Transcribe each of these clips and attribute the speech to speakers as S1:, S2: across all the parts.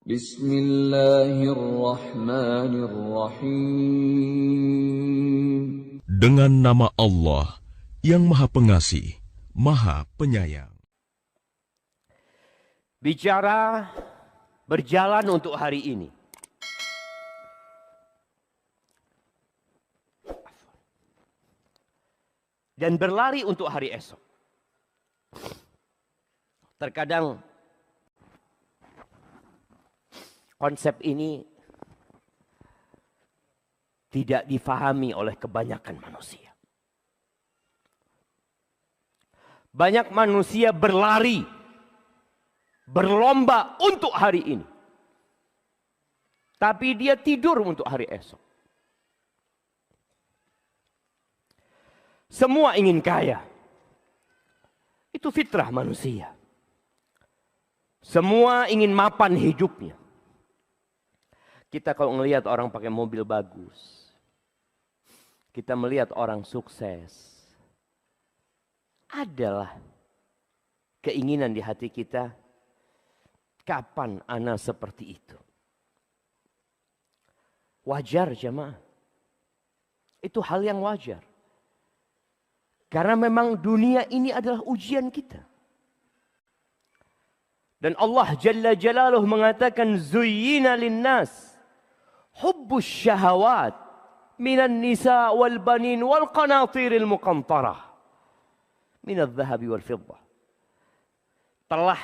S1: Bismillahirrahmanirrahim.
S2: Dengan nama Allah yang Maha Pengasih, Maha Penyayang.
S3: Bicara berjalan untuk hari ini. Dan berlari untuk hari esok. Terkadang konsep ini tidak difahami oleh kebanyakan manusia. Banyak manusia berlari, berlomba untuk hari ini. Tapi dia tidur untuk hari esok. Semua ingin kaya. Itu fitrah manusia. Semua ingin mapan hidupnya. Kita kalau melihat orang pakai mobil bagus, kita melihat orang sukses, adalah keinginan di hati kita, kapan ana seperti itu? Wajar jemaah. Itu hal yang wajar. Karena memang dunia ini adalah ujian kita. Dan Allah Jalla Jalaluhu mengatakan zuyyina linnas hubbus syahawat minan nisa wal banin wal qanatiril muqantarah minadh dhahabi wal fiddah. Telah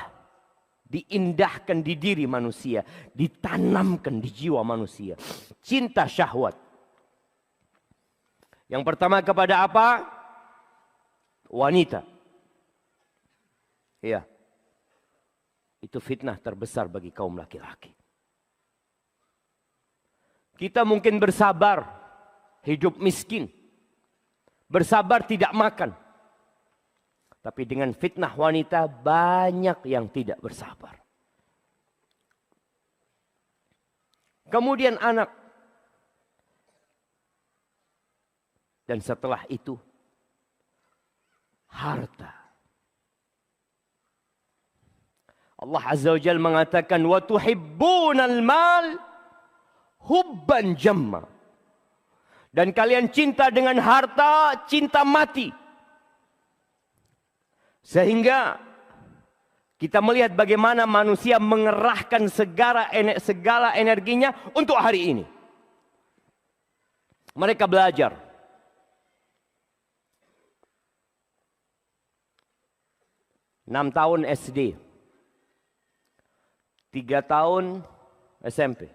S3: diindahkan di diri manusia, ditanamkan di jiwa manusia cinta syahwat. Yang pertama kepada apa? Wanita. Iya. Itu fitnah terbesar bagi kaum laki-laki. Kita mungkin bersabar hidup miskin. Bersabar tidak makan. Tapi dengan fitnah wanita banyak yang tidak bersabar. Kemudian anak. Dan setelah itu harta. Allah Azza wa Jalla mengatakan wa tuhibbunal mal hubban jamma. Dan kalian cinta dengan harta, cinta mati. Sehingga kita melihat bagaimana manusia mengerahkan segala energinya untuk hari ini. Mereka belajar. Enam tahun SD. 3 tahun SMP.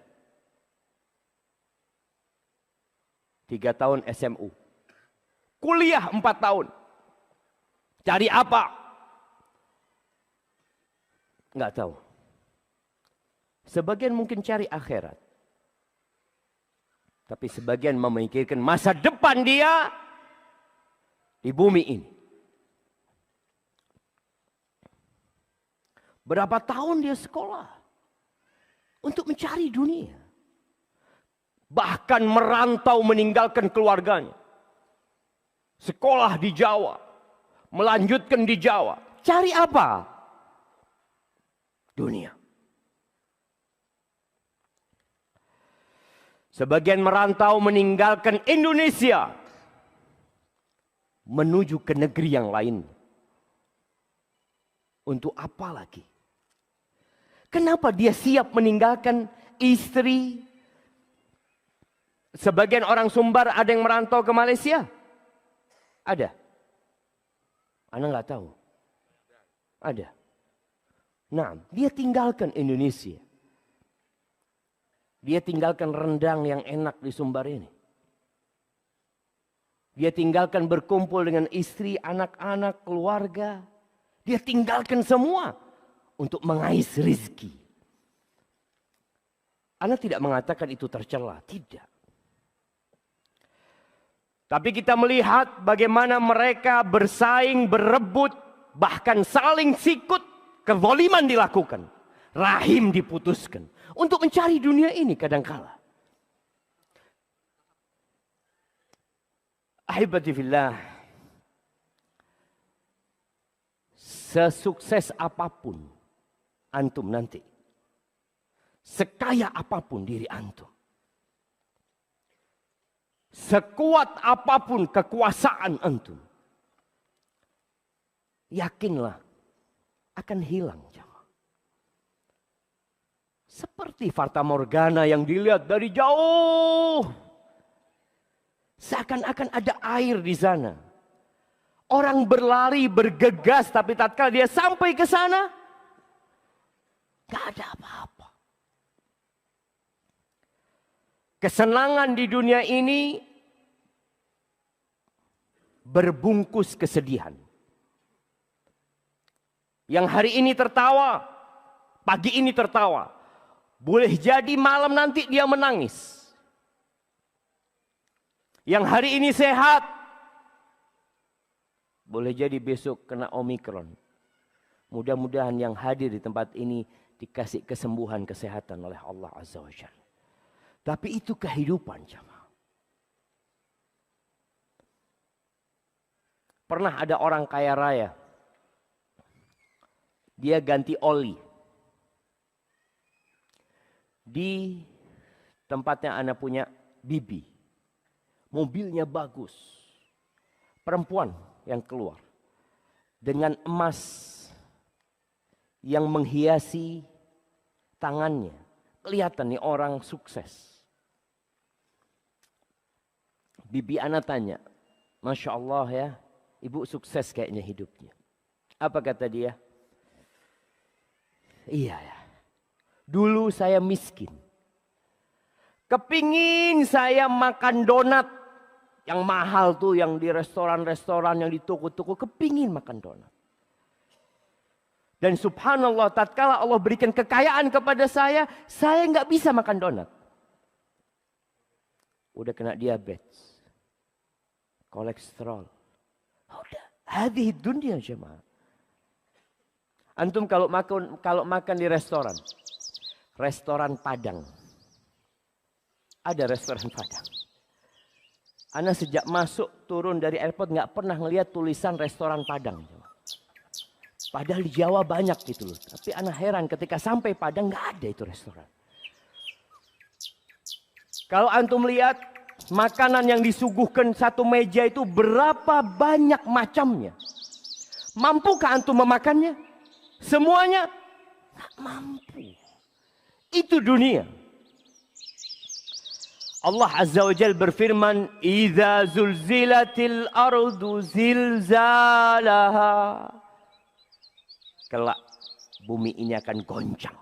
S3: 3 tahun SMU. Kuliah 4 tahun. Cari apa? Enggak tahu. Sebagian mungkin cari akhirat. Tapi sebagian memikirkan masa depan dia di bumi ini. Berapa tahun dia sekolah untuk mencari dunia. Bahkan merantau meninggalkan keluarganya. Sekolah di Jawa. Melanjutkan di Jawa. Cari apa? Dunia. Sebagian merantau meninggalkan Indonesia. Menuju ke negeri yang lain. Untuk apa lagi? Kenapa dia siap meninggalkan istri? Sebagian orang Sumbar ada yang merantau ke Malaysia? Ada. Anda nggak tahu? Ada. Nah, dia tinggalkan Indonesia. Dia tinggalkan rendang yang enak di Sumbar ini. Dia tinggalkan berkumpul dengan istri, anak-anak, keluarga. Dia tinggalkan semua untuk mengais rezeki. Anda tidak mengatakan itu tercela, tidak. Tapi kita melihat bagaimana mereka bersaing, berebut, bahkan saling sikut, kezaliman dilakukan. Rahim diputuskan. Untuk mencari dunia ini kadangkala. Ahibati fillah. Sesukses apapun antum nanti. sekaya apapun diri antum, sekuat apapun kekuasaan antum, yakinlah akan hilang jamaah. Seperti fata morgana yang dilihat dari jauh. Seakan-akan ada air di sana. Orang berlari, bergegas, tapi tatkala dia sampai ke sana, gak ada apa-apa. Kesenangan di dunia ini berbungkus kesedihan. Yang hari ini tertawa, pagi ini tertawa. Boleh jadi malam nanti dia menangis. Yang hari ini sehat, boleh jadi besok kena Omikron. Mudah-mudahan yang hadir di tempat ini dikasih kesembuhan, kesehatan oleh Allah Azza wa Jalla. Tapi itu kehidupan jamaah. Pernah ada orang kaya raya. Dia ganti oli. Di tempatnya anak punya bibi. Mobilnya bagus. Perempuan yang keluar. Dengan emas yang menghiasi tangannya. Kelihatan nih orang sukses. Bibi anak tanya. Masya Allah ya. Ibu sukses kayaknya hidupnya. Apa kata dia? Iya ya. Dulu saya miskin. Kepingin saya makan donat. Yang mahal tuh yang di restoran-restoran, yang di toko-toko. Kepingin makan donat. Dan subhanallah tatkala Allah berikan kekayaan kepada saya nggak bisa makan donat. Udah kena diabetes. Kolesterol. Udah. Hadhihi dunia jemaah. Antum kalau makan di restoran. Restoran Padang. Ada restoran Padang. Ana sejak masuk turun dari airport nggak pernah ngelihat tulisan restoran Padang. Padahal di Jawa banyak gitu loh. Tapi ana heran ketika sampai Padang nggak ada itu restoran. Kalau antum lihat makanan yang disuguhkan satu meja itu berapa banyak macamnya. Mampukah antum memakannya? Semuanya nggak mampu. Itu dunia. Allah Azza wa Jalla berfirman, "Idza zulzilatil ardu zilzalaha." Kelak bumi ini akan goncang.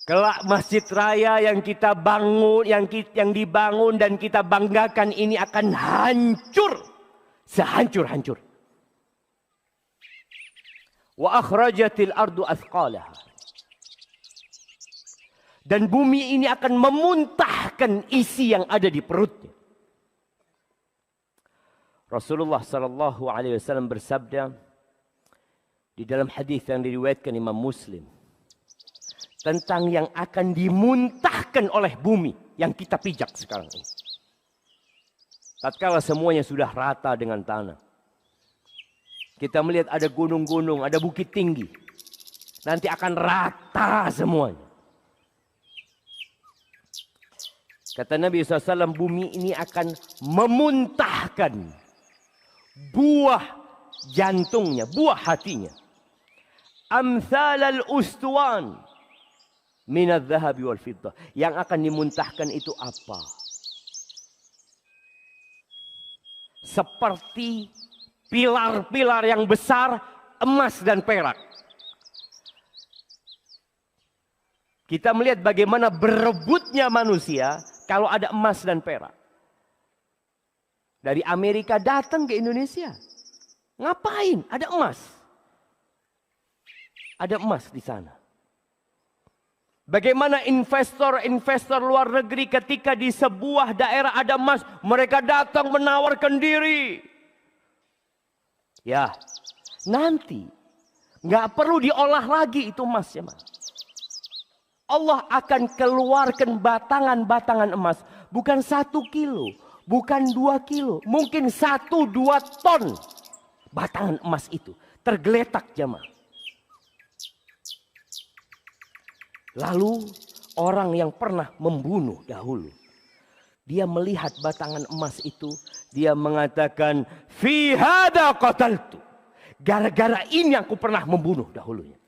S3: Kelak masjid raya yang kita bangun, yang dibangun dan kita banggakan ini akan hancur. Sehancur-hancur. Wa akhrajatil ardu athqalaha. Dan bumi ini akan memuntahkan isi yang ada di perutnya. Rasulullah sallallahu alaihi wasallam bersabda di dalam hadis yang diriwayatkan Imam Muslim tentang yang akan dimuntahkan oleh bumi yang kita pijak sekarang ini. Tatkala semuanya sudah rata dengan tanah. Kita melihat ada gunung-gunung, ada bukit tinggi. Nanti akan rata semuanya. Kata Nabi SAW, bumi ini akan memuntahkan buah jantungnya, buah hatinya. Amthal al-ustuwan minadh dhahabi wal fiddah. Yang akan dimuntahkan itu apa? Seperti pilar-pilar yang besar, emas dan perak. Kita melihat bagaimana berebutnya manusia kalau ada emas dan perak. Dari Amerika datang ke Indonesia. Ngapain? Ada emas. Ada emas di sana. Bagaimana investor-investor luar negeri ketika di sebuah daerah ada emas, mereka datang menawarkan diri. Ya, nanti nggak perlu diolah lagi itu emas ya, Mas. Allah akan keluarkan batangan-batangan emas. Bukan 1 kilo. Bukan 2 kilo. Mungkin 1-2 ton. Batangan emas itu. Tergeletak jemaah. Lalu orang yang pernah membunuh dahulu, dia melihat batangan emas itu, dia mengatakan, fi hada qataltu. Gara-gara ini aku pernah membunuh dahulunya.